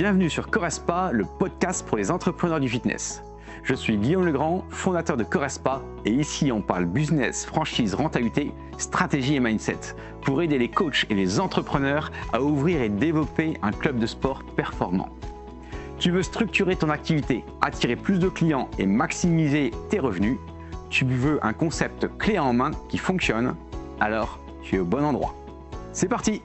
Bienvenue sur Correspa, le podcast pour les entrepreneurs du fitness. Je suis Guillaume Legrand, fondateur de Correspa, et ici on parle business, franchise, rentabilité, stratégie et mindset pour aider les coachs et les entrepreneurs à ouvrir et développer un club de sport performant. Tu veux structurer ton activité, attirer plus de clients et maximiser tes revenus? Tu veux un concept clé en main qui fonctionne? Alors tu es au bon endroit. C'est parti!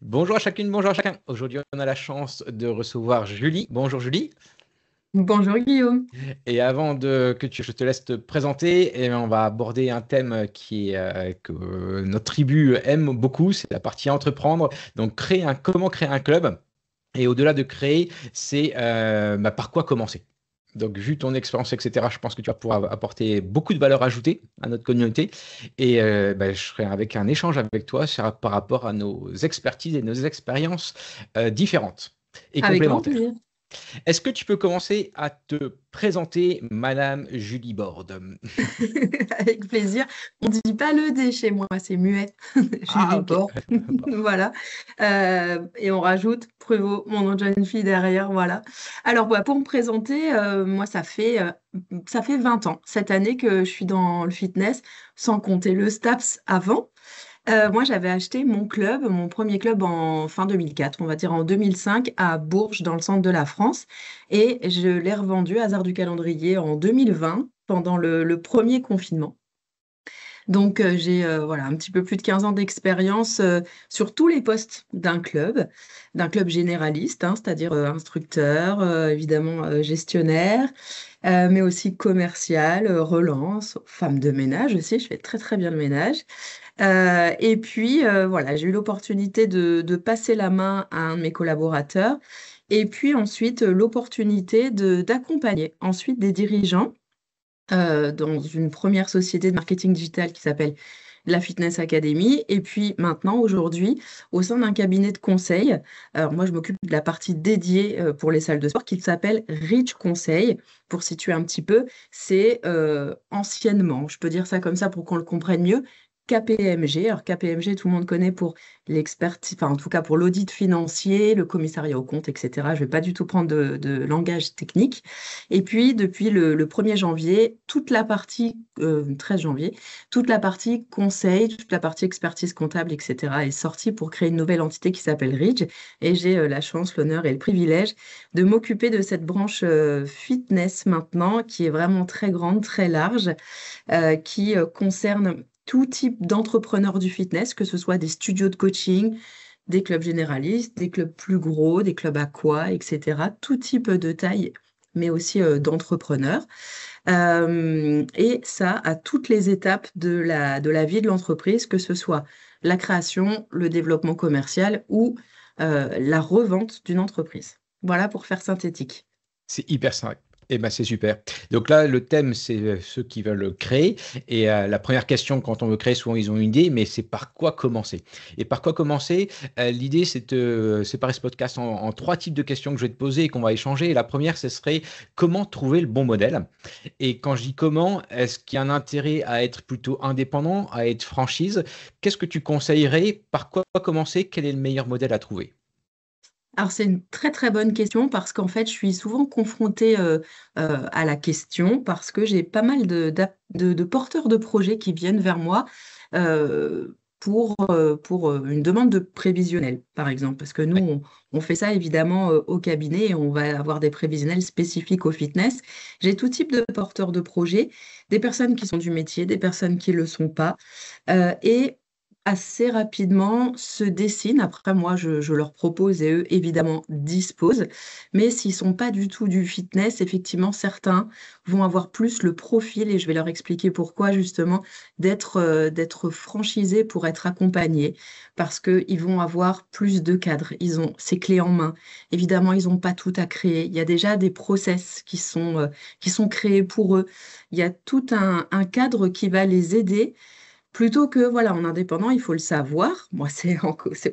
Bonjour à chacune, bonjour à chacun. Aujourd'hui, on a la chance de recevoir Julie. Bonjour Julie. Bonjour Guillaume. Et avant je te laisse te présenter, on va aborder un thème que notre tribu aime beaucoup, c'est la partie entreprendre. Donc, comment créer un club. Et au-delà de créer, c'est par quoi commencer. Donc, vu ton expérience, etc., je pense que tu vas pouvoir apporter beaucoup de valeur ajoutée à notre communauté. Et je serai avec un échange avec toi par rapport à nos expertises et nos expériences différentes et Avec complémentaires. grand plaisir. Est-ce que tu peux commencer à te présenter, Madame Julie Borde? Avec plaisir. On ne dit pas le D chez moi, c'est muet. Julie Borde. Voilà. Et on rajoute Prévost, mon nom de jeune fille derrière. Voilà. Alors, pour me présenter, moi, ça fait 20 ans cette année que je suis dans le fitness, sans compter le STAPS avant. Moi, j'avais acheté mon premier club en fin 2004, on va dire en 2005, à Bourges, dans le centre de la France. Et je l'ai revendu, hasard du calendrier, en 2020, pendant le premier confinement. Donc, j'ai un petit peu plus de 15 ans d'expérience sur tous les postes d'un club généraliste, c'est-à-dire instructeur, évidemment gestionnaire, mais aussi commercial, relance, femme de ménage aussi, je fais très très bien le ménage. Et puis, j'ai eu l'opportunité de passer la main à un de mes collaborateurs et puis ensuite l'opportunité d'accompagner ensuite des dirigeants dans une première société de marketing digital qui s'appelle la Fitness Academy. Et puis maintenant, aujourd'hui, au sein d'un cabinet de conseil, alors moi, je m'occupe de la partie dédiée pour les salles de sport qui s'appelle Rich Conseil. Pour situer un petit peu, c'est anciennement, je peux dire ça comme ça pour qu'on le comprenne mieux, KPMG. Alors KPMG, tout le monde connaît pour l'expertise, enfin en tout cas pour l'audit financier, le commissariat aux comptes, etc. Je ne vais pas du tout prendre de langage technique. Et puis depuis le 1er janvier, 13 janvier, toute la partie conseil, toute la partie expertise comptable, etc. est sortie pour créer une nouvelle entité qui s'appelle Ridge. Et j'ai la chance, l'honneur et le privilège de m'occuper de cette branche fitness maintenant, qui est vraiment très grande, très large, qui concerne tout type d'entrepreneurs du fitness, que ce soit des studios de coaching, des clubs généralistes, des clubs plus gros, des clubs aqua, etc. Tout type de taille, mais aussi d'entrepreneurs. Et ça à toutes les étapes de la vie de l'entreprise, que ce soit la création, le développement commercial ou la revente d'une entreprise. Voilà pour faire synthétique. C'est hyper simple. C'est super. Donc là, le thème, c'est ceux qui veulent créer. Et la première question, quand on veut créer, souvent, ils ont une idée, mais c'est par quoi commencer? Et par quoi commencer? L'idée, c'est de séparer ce podcast en 3 types de questions que je vais te poser et qu'on va échanger. Et la première, ce serait comment trouver le bon modèle? Et quand je dis comment, est-ce qu'il y a un intérêt à être plutôt indépendant, à être franchise? Qu'est-ce que tu conseillerais? Par quoi commencer? Quel est le meilleur modèle à trouver? Alors, c'est une très très bonne question parce qu'en fait, je suis souvent confrontée à la question parce que j'ai pas mal de porteurs de projets qui viennent vers moi pour une demande de prévisionnel, par exemple. Parce que nous, Ouais. on fait ça évidemment au cabinet et on va avoir des prévisionnels spécifiques au fitness. J'ai tout type de porteurs de projets, des personnes qui sont du métier, des personnes qui ne le sont pas. Et assez rapidement se dessinent. Après, moi, je leur propose et eux, évidemment, disposent. Mais s'ils sont pas du tout du fitness, effectivement, certains vont avoir plus le profil, et je vais leur expliquer pourquoi, justement, d'être franchisés pour être accompagnés, parce qu'ils vont avoir plus de cadres. Ils ont ces clés en main. Évidemment, ils n'ont pas tout à créer. Il y a déjà des process qui sont créés pour eux. Il y a tout un cadre qui va les aider Plutôt que, voilà, en indépendant, il faut le savoir. Moi, c'est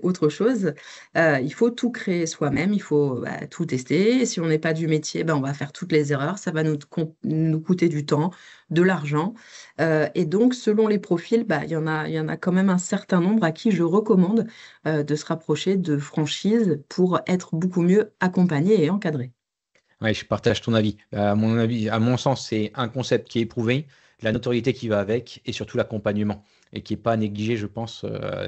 autre chose. Il faut tout créer soi-même, il faut tout tester. Et si on n'est pas du métier, on va faire toutes les erreurs. Ça va nous coûter du temps, de l'argent. Et donc, selon les profils, il y en a quand même un certain nombre à qui je recommande de se rapprocher de franchises pour être beaucoup mieux accompagné et encadré. Ouais, je partage ton avis. À mon sens, c'est un concept qui est éprouvé, la notoriété qui va avec et surtout l'accompagnement et qui n'est pas négligé, je pense,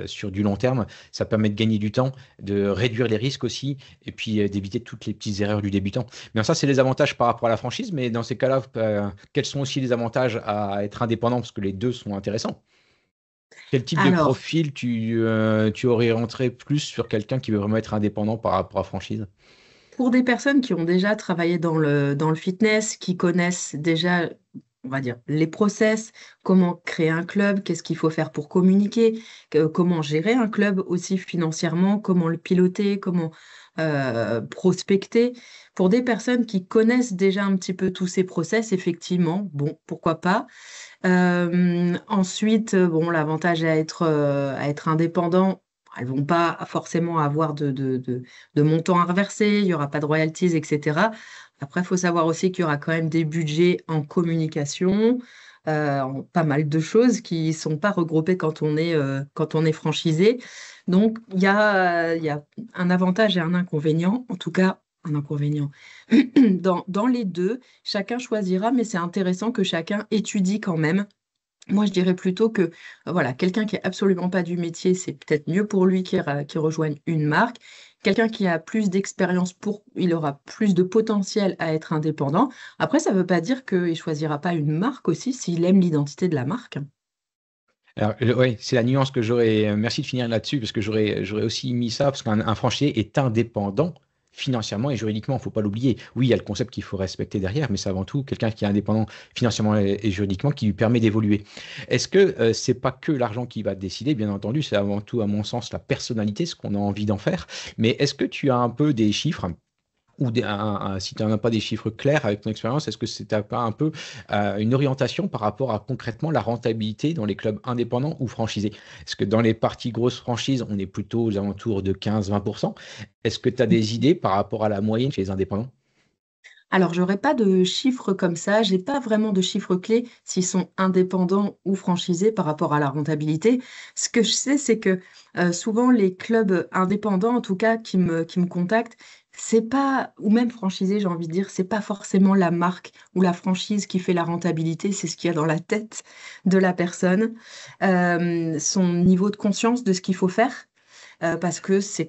sur du long terme. Ça permet de gagner du temps, de réduire les risques aussi et puis d'éviter toutes les petites erreurs du débutant. Mais ça, c'est les avantages par rapport à la franchise. Mais dans ces cas-là, quels sont aussi les avantages à être indépendant parce que les deux sont intéressants? Quel type de Alors, profil tu aurais rentré plus sur quelqu'un qui veut vraiment être indépendant par rapport à franchise? pour des personnes qui ont déjà travaillé dans le fitness, qui connaissent déjà, on va dire, les process, comment créer un club, qu'est-ce qu'il faut faire pour communiquer, comment gérer un club aussi financièrement, comment le piloter, comment prospecter. Pour des personnes qui connaissent déjà un petit peu tous ces process, effectivement, bon, pourquoi pas. Ensuite, bon, l'avantage à être indépendant, elles vont pas forcément avoir de montant à reverser, il y aura pas de royalties, etc. Après, il faut savoir aussi qu'il y aura quand même des budgets en communication, pas mal de choses qui sont pas regroupées quand on est franchisé. Donc, il y a un avantage et un inconvénient, en tout cas un inconvénient. Dans les deux, chacun choisira, mais c'est intéressant que chacun étudie quand même. Moi, je dirais plutôt que voilà, quelqu'un qui est absolument pas du métier, c'est peut-être mieux pour lui qu'il rejoigne une marque. Quelqu'un qui a plus d'expérience, il aura plus de potentiel à être indépendant. Après, ça ne veut pas dire qu'il choisira pas une marque aussi s'il aime l'identité de la marque. Alors, ouais, c'est la nuance que j'aurais. Merci de finir là-dessus, parce que j'aurais aussi mis ça, parce qu'un francier est indépendant financièrement et juridiquement, il ne faut pas l'oublier. Oui, il y a le concept qu'il faut respecter derrière, mais c'est avant tout quelqu'un qui est indépendant financièrement et juridiquement qui lui permet d'évoluer. Est-ce que c'est pas que l'argent qui va décider? Bien entendu, c'est avant tout, à mon sens, la personnalité, ce qu'on a envie d'en faire. Mais est-ce que tu as un peu des chiffres? Ou si tu n'en as pas des chiffres clairs avec ton expérience, est-ce que tu n'as pas un peu une orientation par rapport à concrètement la rentabilité dans les clubs indépendants ou franchisés? Est-ce que dans les parties grosses franchises, on est plutôt aux alentours de 15-20%? Est-ce que tu as des idées par rapport à la moyenne chez les indépendants? Alors, j'aurais pas de chiffres comme ça. J'ai pas vraiment de chiffres clés s'ils sont indépendants ou franchisés par rapport à la rentabilité. Ce que je sais, c'est que souvent les clubs indépendants, en tout cas, qui me contactent, c'est pas, ou même franchisés, j'ai envie de dire, c'est pas forcément la marque ou la franchise qui fait la rentabilité, c'est ce qu'il y a dans la tête de la personne, son niveau de conscience de ce qu'il faut faire. Parce que c'est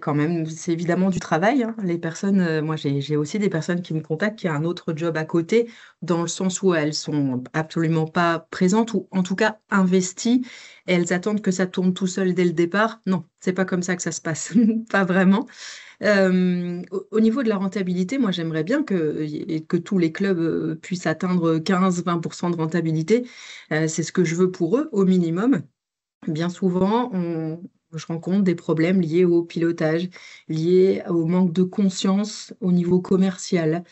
évidemment du travail, hein. Les personnes, moi j'ai aussi des personnes qui me contactent qui ont un autre job à côté, dans le sens où elles sont absolument pas présentes ou en tout cas investies et elles attendent que ça tourne tout seul dès le départ. Non, c'est pas comme ça que ça se passe, pas vraiment. Au niveau de la rentabilité, moi j'aimerais bien que tous les clubs puissent atteindre 15-20% de rentabilité. C'est ce que je veux pour eux au minimum. Bien souvent, je rencontre des problèmes liés au pilotage, liés au manque de conscience au niveau commercial,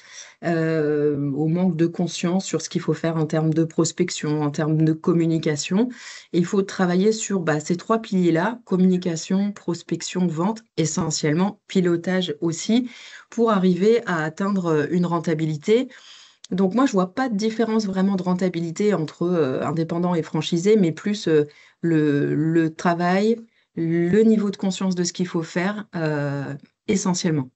au manque de conscience sur ce qu'il faut faire en termes de prospection, en termes de communication. Et il faut travailler sur ces trois piliers-là, communication, prospection, vente, essentiellement, pilotage aussi, pour arriver à atteindre une rentabilité. Donc moi, je vois pas de différence vraiment de rentabilité entre indépendant et franchisé, mais plus le travail, le niveau de conscience de ce qu'il faut faire, essentiellement.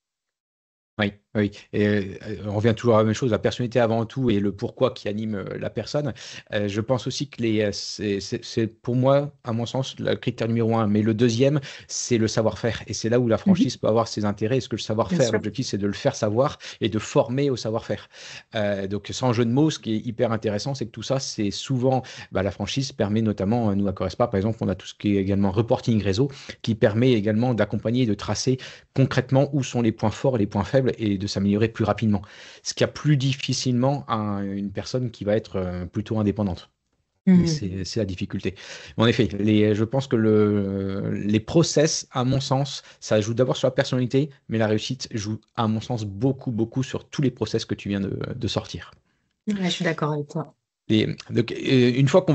Oui, oui. Et on revient toujours à la même chose, la personnalité avant tout et le pourquoi qui anime la personne. Je pense aussi que c'est pour moi, à mon sens, le critère numéro un. Mais le deuxième, c'est le savoir-faire. Et c'est là où la Mhm. franchise peut avoir ses intérêts. Est-ce que le Bien savoir-faire, sûr. l'objectif, c'est de le faire savoir et de former au savoir-faire. Donc, sans jeu de mots, ce qui est hyper intéressant, c'est que tout ça, c'est souvent, la franchise permet notamment, nous à Correspa, par exemple, on a tout ce qui est également reporting réseau, qui permet également d'accompagner et de tracer concrètement où sont les points forts et les points faibles et de s'améliorer plus rapidement. Ce qui a plus difficilement à une personne qui va être plutôt indépendante. Et Mhm. c'est la difficulté. Mais en effet, je pense que les process, à mon sens, ça joue d'abord sur la personnalité, mais la réussite joue, à mon sens, beaucoup, beaucoup sur tous les process que tu viens de sortir. Ouais, je suis d'accord avec toi. Donc, une fois on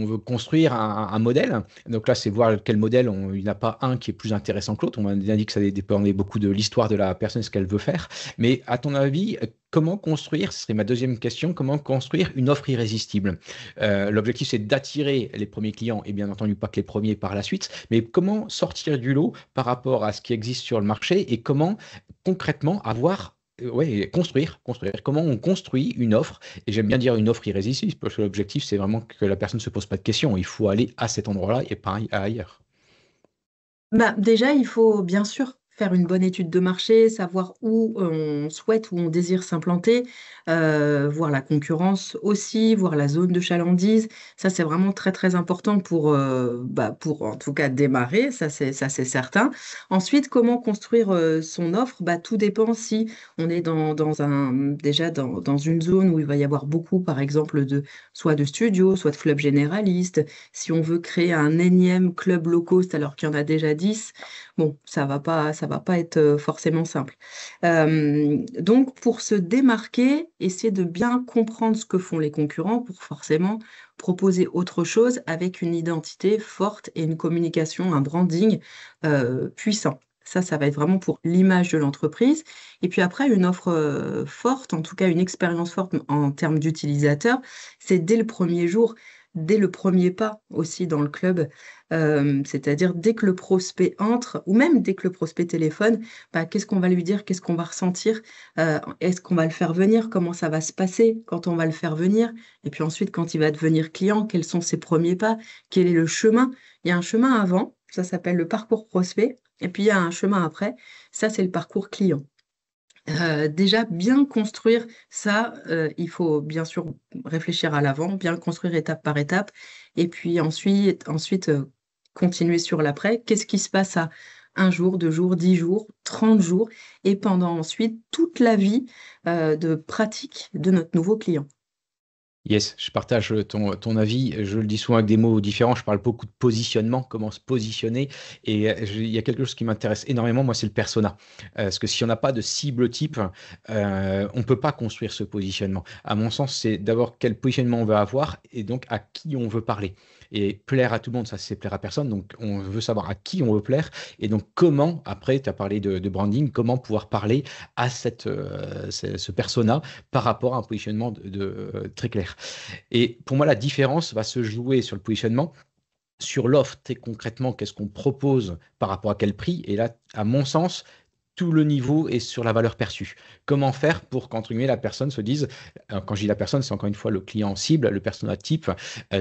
veut construire un modèle, donc là, c'est voir quel modèle, il n'y en a pas un qui est plus intéressant que l'autre. On m'a bien dit que ça dépendait beaucoup de l'histoire de la personne, ce qu'elle veut faire. Mais à ton avis, comment construire, ce serait ma deuxième question, comment construire une offre irrésistible? L'objectif, c'est d'attirer les premiers clients et bien entendu pas que les premiers par la suite, mais comment sortir du lot par rapport à ce qui existe sur le marché et comment concrètement construire. Comment on construit une offre, et j'aime bien dire une offre irrésistible, parce que l'objectif, c'est vraiment que la personne ne se pose pas de questions. Il faut aller à cet endroit-là et pas ailleurs. Bah, déjà, il faut bien sûr faire une bonne étude de marché, savoir où on souhaite, où on désire s'implanter, voir la concurrence aussi, voir la zone de chalandise. Ça, c'est vraiment très, très important pour en tout cas démarrer, ça, c'est certain. Ensuite, comment construire son offre? Bah, tout dépend si on est déjà dans une zone où il va y avoir beaucoup, par exemple, soit de studios, soit de clubs généralistes. Si on veut créer un énième club low cost alors qu'il y en a déjà 10, bon, ça va pas être forcément simple. Donc, pour se démarquer, essayer de bien comprendre ce que font les concurrents pour forcément proposer autre chose avec une identité forte et une communication, un branding puissant. Ça va être vraiment pour l'image de l'entreprise. Et puis après, une offre forte, en tout cas une expérience forte en termes d'utilisateurs, c'est dès le premier jour, dès le premier pas aussi dans le club. C'est-à-dire dès que le prospect entre, ou même dès que le prospect téléphone, bah, qu'est-ce qu'on va lui dire, qu'est-ce qu'on va ressentir, est-ce qu'on va le faire venir, comment ça va se passer quand on va le faire venir, et puis ensuite quand il va devenir client, quels sont ses premiers pas, quel est le chemin. Il y a un chemin avant, ça s'appelle le parcours prospect, et puis il y a un chemin après, ça c'est le parcours client. Déjà, bien construire ça, il faut bien sûr réfléchir à l'avant, bien construire étape par étape, et puis ensuite continuer sur l'après. Qu'est-ce qui se passe à un jour, 2 jours, 10 jours, 30 jours, et pendant ensuite toute la vie de pratique de notre nouveau client. Yes, je partage ton avis. Je le dis souvent avec des mots différents. Je parle beaucoup de positionnement, comment se positionner. Et il y a quelque chose qui m'intéresse énormément, moi, c'est le persona. Parce que si on n'a pas de cible type, on ne peut pas construire ce positionnement. À mon sens, c'est d'abord quel positionnement on veut avoir et donc à qui on veut parler. Et plaire à tout le monde, ça, c'est plaire à personne. Donc, on veut savoir à qui on veut plaire. Et donc, comment, après, tu as parlé de branding, comment pouvoir parler à ce persona par rapport à un positionnement très clair. Et pour moi, la différence va se jouer sur le positionnement, sur l'offre, très concrètement, qu'est-ce qu'on propose par rapport à quel prix. Et là, à mon sens, tout le niveau est sur la valeur perçue. Comment faire pour qu'entre guillemets la personne se dise, quand je dis la personne, c'est encore une fois le client cible, le persona type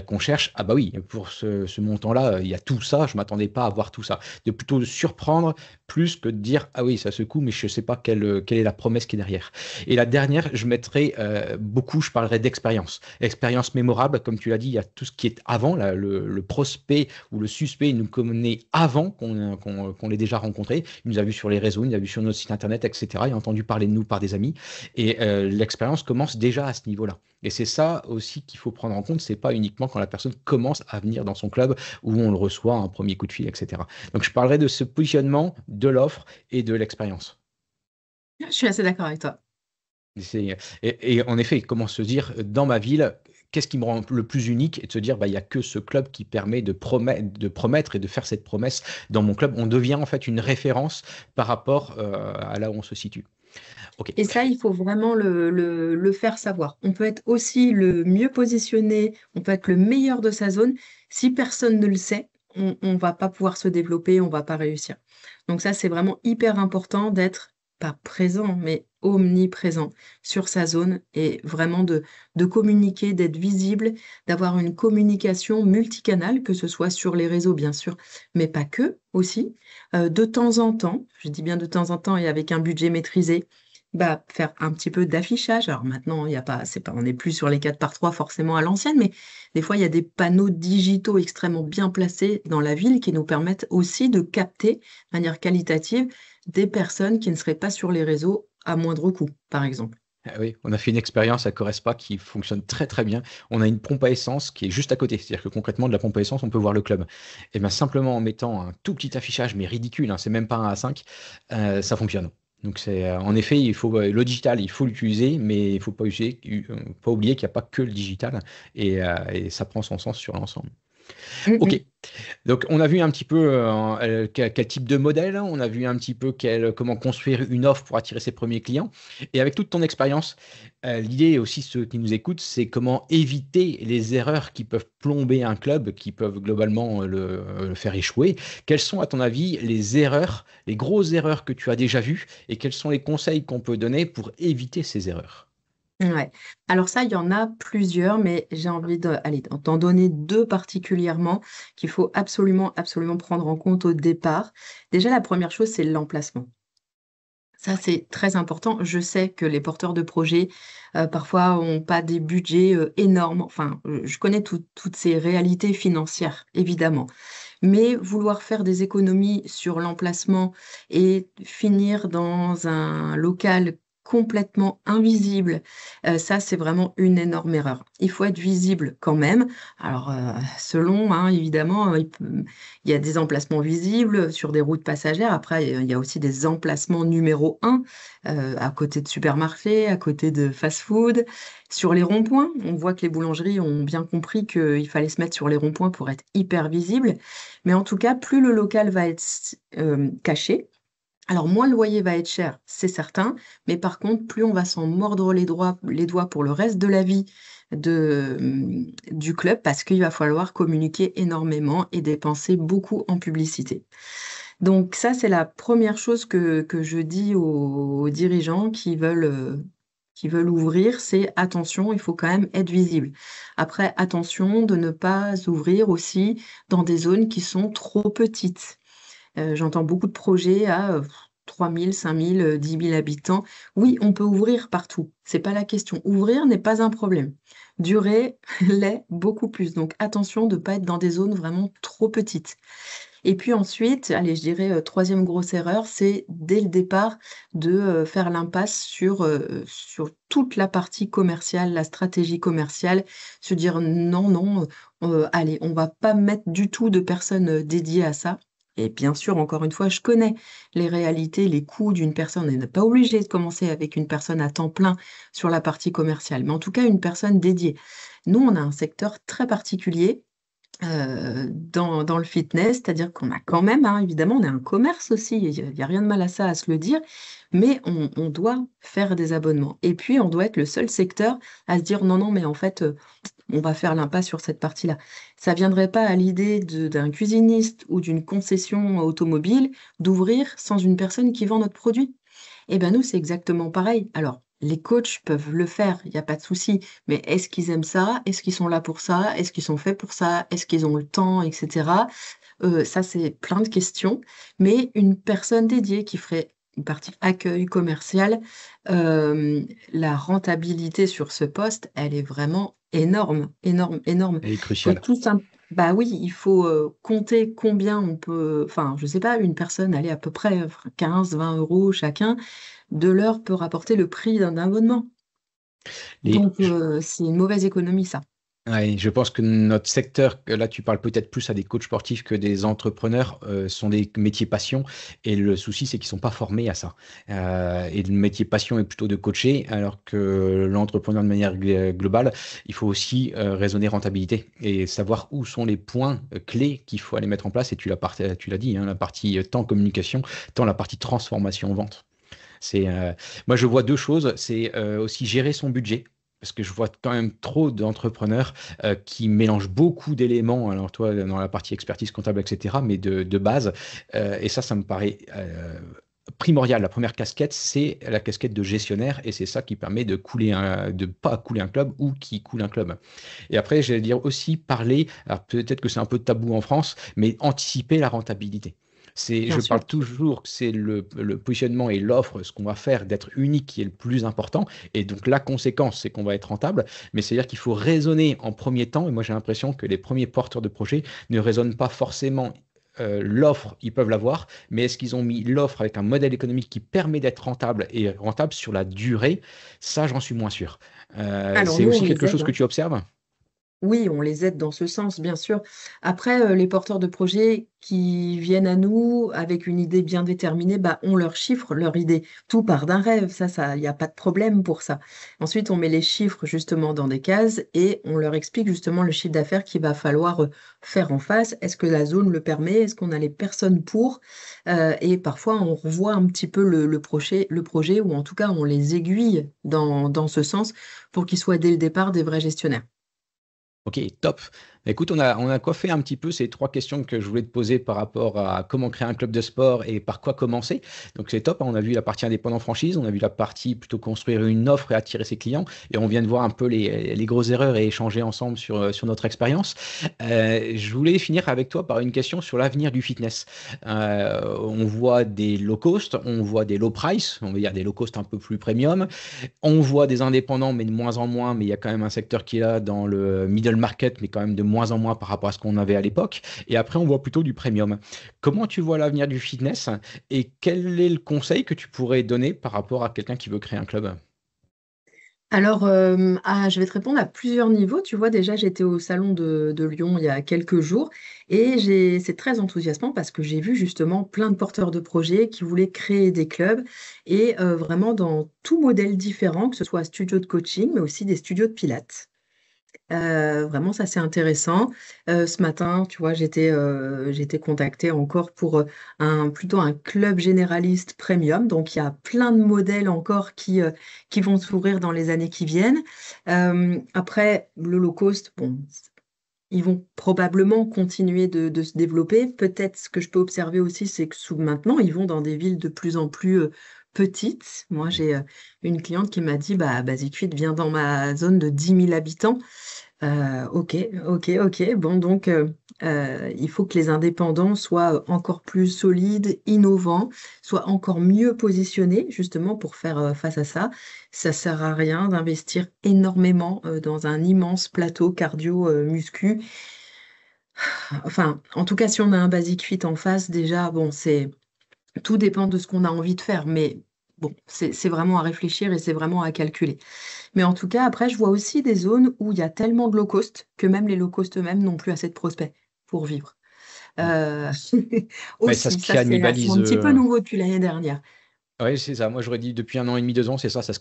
qu'on cherche. Ah bah oui, pour ce montant-là, il y a tout ça, je ne m'attendais pas à voir tout ça. De plutôt surprendre plus que de dire, ah oui, ça se coûte, mais je ne sais pas quelle est la promesse qui est derrière. Et la dernière, je mettrai je parlerai d'expérience. Expérience mémorable, comme tu l'as dit, il y a tout ce qui est avant, là, le prospect ou le suspect, il nous connaît avant qu'on l'ait déjà rencontré. Il nous a vu sur les réseaux, il nous a vu sur notre site internet, etc. Il a entendu parler de nous par des amis. Et l'expérience commence déjà à ce niveau-là. Et c'est ça aussi qu'il faut prendre en compte. C'est pas uniquement quand la personne commence à venir dans son club où on le reçoit un premier coup de fil, etc. Donc je parlerai de ce positionnement, de l'offre et de l'expérience. Je suis assez d'accord avec toi. Et en effet, comment se dire, dans ma ville, qu'est-ce qui me rend le plus unique et de se dire, bah, il n'y a que ce club qui permet de promettre et de faire cette promesse dans mon club. On devient en fait une référence par rapport à là où on se situe. Okay. Et ça, il faut vraiment le faire savoir. On peut être aussi le mieux positionné, on peut être le meilleur de sa zone. Si personne ne le sait, on ne va pas pouvoir se développer, on ne va pas réussir. Donc ça, c'est vraiment hyper important d'être pas présent, mais omniprésent sur sa zone et vraiment de communiquer, d'être visible, d'avoir une communication multicanale, que ce soit sur les réseaux, bien sûr, mais pas que aussi. De temps en temps, je dis bien de temps en temps et avec un budget maîtrisé, bah, faire un petit peu d'affichage. Alors maintenant, on n'est plus sur les 4x3 forcément à l'ancienne, mais des fois, il y a des panneaux digitaux extrêmement bien placés dans la ville qui nous permettent aussi de capter de manière qualitative des personnes qui ne seraient pas sur les réseaux à moindre coût, par exemple. Oui, on a fait une expérience à Correspa qui fonctionne très très bien. On a une pompe à essence qui est juste à côté. C'est-à-dire que concrètement, de la pompe à essence, on peut voir le club. Et bien simplement en mettant un tout petit affichage, mais ridicule, hein, c'est même pas un A5, ça fonctionne. Donc, en effet, le digital, il faut l'utiliser, mais il ne faut pas oublier qu'il n'y a pas que le digital et ça prend son sens sur l'ensemble. Ok, donc on a vu un petit peu quel type de modèle, on a vu un petit peu comment construire une offre pour attirer ses premiers clients. Et avec toute ton expérience, l'idée aussi, ceux qui nous écoutent, c'est comment éviter les erreurs qui peuvent plomber un club, qui peuvent globalement le faire échouer. Quelles sont, à ton avis, les erreurs, les grosses erreurs que tu as déjà vues et quels sont les conseils qu'on peut donner pour éviter ces erreurs? Ouais. Alors ça, il y en a plusieurs, mais j'ai envie d'en donner deux particulièrement qu'il faut absolument, absolument prendre en compte au départ. Déjà, la première chose, c'est l'emplacement. Ça, c'est très important. Je sais que les porteurs de projets, parfois, ont pas des budgets énormes. Enfin, je connais toutes ces réalités financières, évidemment. Mais vouloir faire des économies sur l'emplacement et finir dans un local complètement invisible, ça, c'est vraiment une énorme erreur. Il faut être visible quand même. Alors, selon, hein, évidemment, il y a des emplacements visibles sur des routes passagères. Après, il y a aussi des emplacements numéro un, à côté de supermarchés, à côté de fast-food. Sur les ronds-points, on voit que les boulangeries ont bien compris qu'il fallait se mettre sur les ronds-points pour être hyper visible. Mais en tout cas, plus le local va être caché, alors moins le loyer va être cher, c'est certain, mais par contre, plus on va s'en mordre les doigts pour le reste de la vie du club, parce qu'il va falloir communiquer énormément et dépenser beaucoup en publicité. Donc ça, c'est la première chose que je dis aux dirigeants qui veulent ouvrir, c'est attention, il faut quand même être visible. Après, attention de ne pas ouvrir aussi dans des zones qui sont trop petites. J'entends beaucoup de projets à 3 000, 5 000, 10 000 habitants. Oui, on peut ouvrir partout. C'est pas la question. Ouvrir n'est pas un problème. Durer l'est beaucoup plus. Donc attention de ne pas être dans des zones vraiment trop petites. Et puis ensuite, allez, je dirais, troisième grosse erreur, c'est dès le départ de faire l'impasse sur toute la partie commerciale, la stratégie commerciale, se dire non, non, allez, on va pas mettre du tout de personnes dédiées à ça. Et bien sûr, encore une fois, je connais les réalités, les coûts d'une personne. On n'est pas obligé de commencer avec une personne à temps plein sur la partie commerciale, mais en tout cas, une personne dédiée. Nous, on a un secteur très particulier dans le fitness, c'est-à-dire qu'on a quand même, hein, évidemment, on est un commerce aussi, il n'y a rien de mal à ça, à se le dire, mais on doit faire des abonnements. Et puis, on doit être le seul secteur à se dire non, non, mais en fait, on va faire l'impasse sur cette partie-là. Ça ne viendrait pas à l'idée d'un cuisiniste ou d'une concession automobile d'ouvrir sans une personne qui vend notre produit. Eh bien, nous, c'est exactement pareil. Alors, les coachs peuvent le faire, il n'y a pas de souci, mais est-ce qu'ils aiment ça? Est-ce qu'ils sont là pour ça? Est-ce qu'ils sont faits pour ça? Est-ce qu'ils ont le temps, etc. Ça, c'est plein de questions, mais une personne dédiée qui ferait une partie accueil commercial, la rentabilité sur ce poste, elle est vraiment énorme, énorme, énorme. Elle est Faut cruciale. tout Bah oui, il faut compter combien on peut, enfin, je sais pas, une personne, elle est à peu près 15, 20 euros chacun de l'heure peut rapporter le prix d'un abonnement. Et Donc, c'est une mauvaise économie, ça. ouais, je pense que notre secteur, que là tu parles peut-être plus à des coachs sportifs que des entrepreneurs, sont des métiers passion. Et le souci, c'est qu'ils ne sont pas formés à ça. Et le métier passion est plutôt de coacher, alors que l'entrepreneur de manière globale, il faut aussi raisonner rentabilité et savoir où sont les points clés qu'il faut aller mettre en place. Et tu l'as dit, hein, la partie temps communication, tant la partie transformation vente. C'est, moi, je vois deux choses. C'est aussi gérer son budget. Parce que je vois quand même trop d'entrepreneurs qui mélangent beaucoup d'éléments, alors toi, dans la partie expertise comptable, etc., mais de base. Et ça me paraît primordial. La première casquette, c'est la casquette de gestionnaire, et c'est ça qui permet de pas couler un club ou qui coule un club. Et après, j'allais dire aussi parler, alors peut-être que c'est un peu tabou en France, mais anticiper la rentabilité. Bien Je sûr. parle toujours que c'est le positionnement et l'offre, ce qu'on va faire d'être unique qui est le plus important. Et donc la conséquence, c'est qu'on va être rentable. Mais c'est-à-dire qu'il faut raisonner en premier temps. Et moi, j'ai l'impression que les premiers porteurs de projets ne raisonnent pas forcément l'offre, ils peuvent l'avoir, mais est-ce qu'ils ont mis l'offre avec un modèle économique qui permet d'être rentable et rentable sur la durée? Ça, j'en suis moins sûr. Alors, C'est nous, on aussi quelque les chose aide, que hein. tu observes? Oui, on les aide dans ce sens, bien sûr. Après, les porteurs de projets qui viennent à nous avec une idée bien déterminée, bah, on leur chiffre leur idée. Tout part d'un rêve, ça, il n'y a pas de problème pour ça. Ensuite, on met les chiffres justement dans des cases et on leur explique justement le chiffre d'affaires qu'il va falloir faire en face. Est-ce que la zone le permet? Est-ce qu'on a les personnes pour? Et parfois, on revoit un petit peu le projet, ou en tout cas, on les aiguille dans ce sens pour qu'ils soient dès le départ des vrais gestionnaires. Ok, top. Écoute, on a coiffé un petit peu ces trois questions que je voulais te poser par rapport à comment créer un club de sport et par quoi commencer. Donc c'est top, hein. On a vu la partie indépendant franchise, on a vu la partie plutôt construire une offre et attirer ses clients. Et on vient de voir un peu les grosses erreurs et échanger ensemble sur notre expérience. Je voulais finir avec toi par une question sur l'avenir du fitness. On voit des low cost, on voit des low price, on va dire des low cost un peu plus premium. On voit des indépendants, mais de moins en moins, mais il y a quand même un secteur qui est là dans le middle market, mais quand même de moins en moins par rapport à ce qu'on avait à l'époque. Et après, on voit plutôt du premium. Comment tu vois l'avenir du fitness et quel est le conseil que tu pourrais donner par rapport à quelqu'un qui veut créer un club? Alors, je vais te répondre à plusieurs niveaux. Tu vois, déjà, j'étais au salon de Lyon il y a quelques jours et c'est très enthousiasmant parce que j'ai vu justement plein de porteurs de projets qui voulaient créer des clubs et vraiment dans tout modèle différent, que ce soit studio de coaching, mais aussi des studios de pilates. Vraiment, ça, c'est intéressant. Ce matin, tu vois, j'étais contactée encore pour plutôt un club généraliste premium. Donc, il y a plein de modèles encore qui vont s'ouvrir dans les années qui viennent. Après, le low cost, bon, ils vont probablement continuer de se développer. Peut-être ce que je peux observer aussi, c'est que maintenant, ils vont dans des villes de plus en plus petites. Moi, j'ai une cliente qui m'a dit, bah, Basic Fit vient dans ma zone de 10 000 habitants. Ok, ok, ok. Bon, donc, il faut que les indépendants soient encore plus solides, innovants, soient encore mieux positionnés, justement, pour faire face à ça. Ça sert à rien d'investir énormément dans un immense plateau cardio muscu. Enfin, en tout cas, si on a un Basic Fit en face, déjà, bon, tout dépend de ce qu'on a envie de faire, mais bon, c'est vraiment à réfléchir et c'est vraiment à calculer. Mais en tout cas, après, je vois aussi des zones où il y a tellement de low cost que même les low cost eux-mêmes n'ont plus assez de prospects pour vivre. Euh, Mais ça se aussi, ça c'est cannibalise. un petit peu nouveau depuis l'année dernière. Oui, c'est ça. Moi, j'aurais dit depuis 1 an et demi, 2 ans, c'est ça, ça se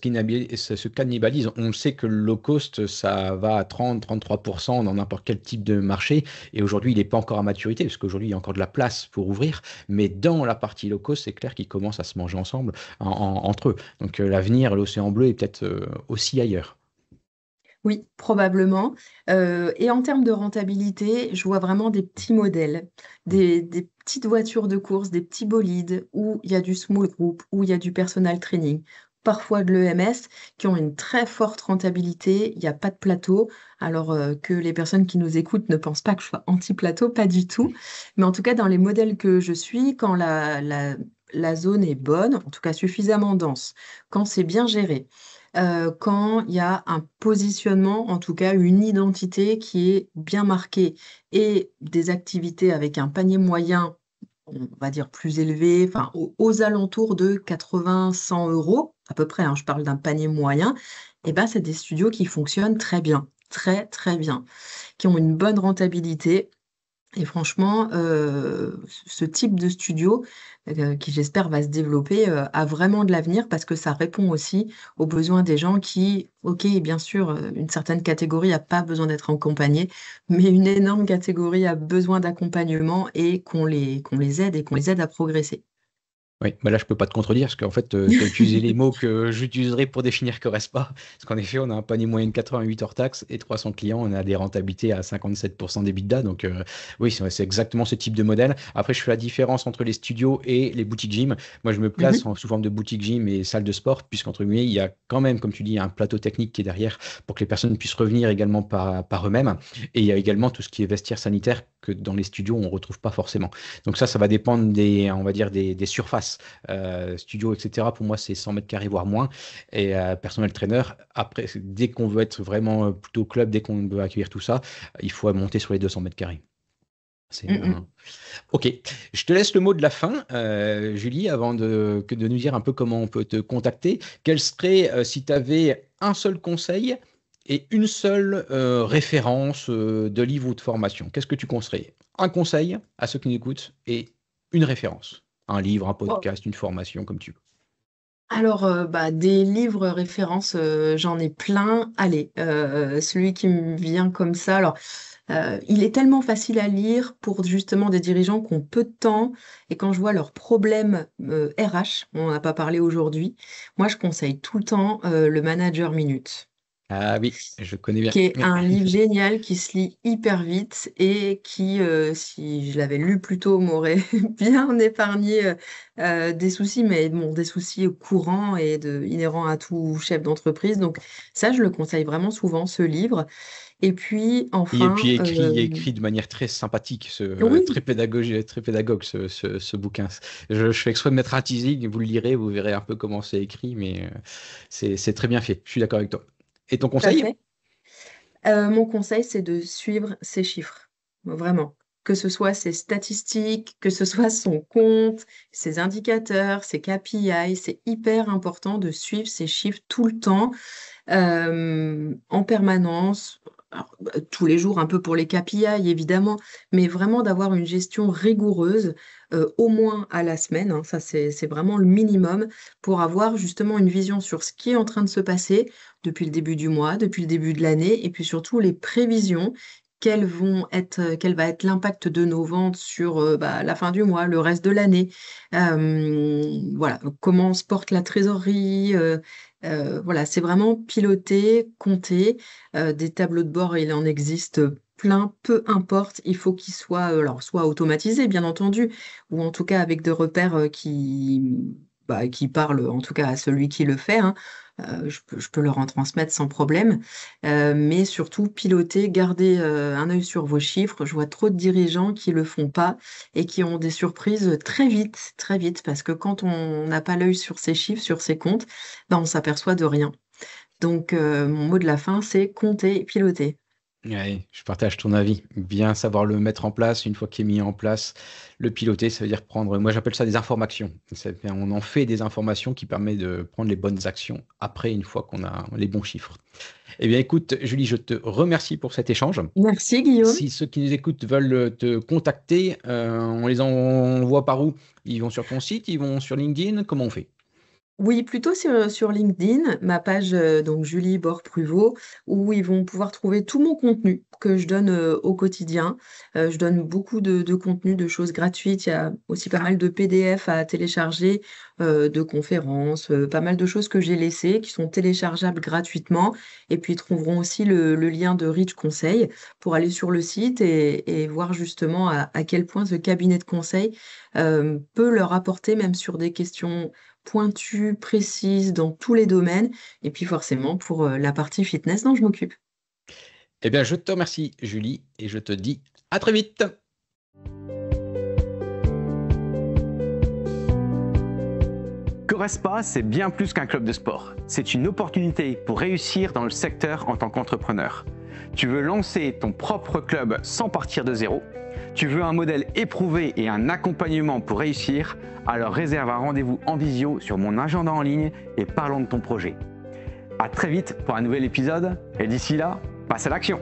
cannibalise. On sait que le low cost, ça va à 30-33% dans n'importe quel type de marché. Et aujourd'hui, il n'est pas encore à maturité, parce qu'aujourd'hui, il y a encore de la place pour ouvrir. Mais dans la partie low cost, c'est clair qu'ils commencent à se manger ensemble, entre eux. Donc, l'avenir, l'océan bleu est peut-être aussi ailleurs. Oui, probablement. Et en termes de rentabilité, je vois vraiment des petits modèles, des petites voitures de course, des petits bolides où il y a du small group, où il y a du personal training, parfois de l'EMS, qui ont une très forte rentabilité. Il n'y a pas de plateau, alors que les personnes qui nous écoutent ne pensent pas que je sois anti-plateau, pas du tout. Mais en tout cas, dans les modèles que je suis, quand la zone est bonne, en tout cas suffisamment dense, quand c'est bien géré, quand il y a un positionnement, en tout cas une identité qui est bien marquée et des activités avec un panier moyen, on va dire plus élevé, enfin aux alentours de 80-100 euros à peu près, hein, je parle d'un panier moyen, et ben c'est des studios qui fonctionnent très bien, très très bien, qui ont une bonne rentabilité. Et franchement, ce type de studio, qui j'espère va se développer, a vraiment de l'avenir parce que ça répond aussi aux besoins des gens qui, ok, bien sûr, une certaine catégorie n'a pas besoin d'être accompagnée, mais une énorme catégorie a besoin d'accompagnement et qu'on les aide et qu'on les aide à progresser. Oui, bah là, je peux pas te contredire, parce qu'en fait, tu as utilisé les mots que j'utiliserai pour définir Correspa. Parce qu'en effet, on a un panier moyen de 88 hors taxes et 300 clients, on a des rentabilités à 57% d'EBITDA. Donc, oui, c'est exactement ce type de modèle. Après, je fais la différence entre les studios et les boutiques gym. Moi, je me place Mhm. sous forme de boutique gym et salle de sport, puisqu'entre guillemets, il y a quand même, comme tu dis, un plateau technique qui est derrière pour que les personnes puissent revenir également par eux-mêmes. Et il y a également tout ce qui est vestiaire sanitaire que dans les studios, on ne retrouve pas forcément. Donc ça va dépendre on va dire, des surfaces. Studio, etc. Pour moi, c'est 100 mètres carrés, voire moins. Et personnel trainer, après, dès qu'on veut être vraiment plutôt club, dès qu'on veut accueillir tout ça, il faut monter sur les 200 mètres carrés. C'est Mhm. Ok, je te laisse le mot de la fin, Julie, avant de nous dire un peu comment on peut te contacter. Quel serait, si tu avais un seul conseil et une seule référence de livre ou de formation, qu'est-ce que tu conseillerais? Un conseil à ceux qui nous écoutent et une référence. Un livre, un podcast, une formation, comme tu veux. Alors, des livres références, j'en ai plein. Allez, celui qui me vient comme ça. Alors, il est tellement facile à lire pour justement des dirigeants qui ont peu de temps et quand je vois leurs problèmes RH, on n'en a pas parlé aujourd'hui, moi je conseille tout le temps le Manager Minute, Ah oui, je connais bien. qui est Oui. un livre génial qui se lit hyper vite et qui, si je l'avais lu plus tôt, m'aurait bien épargné des soucis, mais bon, des soucis courants et inhérents à tout chef d'entreprise. Donc ça, je le conseille vraiment souvent, ce livre. Et puis Et puis enfin, écrit de manière très sympathique, oui, très pédagogue ce bouquin. Je fais exprès de mettre un teasing, vous le lirez, vous verrez un peu comment c'est écrit, mais c'est très bien fait. Je suis d'accord avec toi. Et ton tout à conseil? fait. Mon conseil, c'est de suivre ses chiffres, vraiment. Que ce soit ses statistiques, que ce soit son compte, ses indicateurs, ses KPI, c'est hyper important de suivre ses chiffres tout le temps, en permanence. Alors, tous les jours, un peu pour les KPI, évidemment, mais vraiment d'avoir une gestion rigoureuse, au moins à la semaine, hein, ça c'est vraiment le minimum pour avoir justement une vision sur ce qui est en train de se passer depuis le début du mois, depuis le début de l'année et puis surtout les prévisions. Quel va être l'impact de nos ventes sur la fin du mois, le reste de l'année. Voilà, comment se porte la trésorerie. Voilà, c'est vraiment piloter, compter. Des tableaux de bord, il en existe plein, peu importe. Il faut qu'ils soient alors, soit automatisés, bien entendu, ou en tout cas avec des repères qui parlent en tout cas à celui qui le fait, hein. Je peux leur en transmettre sans problème. Mais surtout, piloter, garder un œil sur vos chiffres. Je vois trop de dirigeants qui le font pas et qui ont des surprises très vite, parce que quand on n'a pas l'œil sur ses chiffres, sur ses comptes, on s'aperçoit de rien. Donc, mon mot de la fin, c'est compter et piloter. Ouais, je partage ton avis. Bien savoir le mettre en place, une fois qu'il est mis en place, le piloter, ça veut dire prendre, moi j'appelle ça des informations. On en fait des informations qui permettent de prendre les bonnes actions après, une fois qu'on a les bons chiffres. Eh bien écoute, Julie, je te remercie pour cet échange. Merci Guillaume. Si ceux qui nous écoutent veulent te contacter, on les envoie par où? Ils vont sur ton site, ils vont sur LinkedIn, comment on fait? Oui, plutôt sur LinkedIn, ma page donc Julie Bord-Pruvot, où ils vont pouvoir trouver tout mon contenu que je donne au quotidien. Je donne beaucoup de contenu, de choses gratuites. Il y a aussi pas mal de PDF à télécharger, de conférences, pas mal de choses que j'ai laissées qui sont téléchargeables gratuitement. Et puis ils trouveront aussi le lien de Rich Conseil pour aller sur le site et voir justement à quel point ce cabinet de conseil peut leur apporter, même sur des questions pointue, précise dans tous les domaines, et puis forcément pour la partie fitness dont je m'occupe. Eh bien, je te remercie, Julie, et je te dis à très vite. Corespa, c'est bien plus qu'un club de sport. C'est une opportunité pour réussir dans le secteur en tant qu'entrepreneur. Tu veux lancer ton propre club sans partir de zéro? Tu veux un modèle éprouvé et un accompagnement pour réussir? Alors réserve un rendez-vous en visio sur mon agenda en ligne et parlons de ton projet. À très vite pour un nouvel épisode et d'ici là, passe à l'action!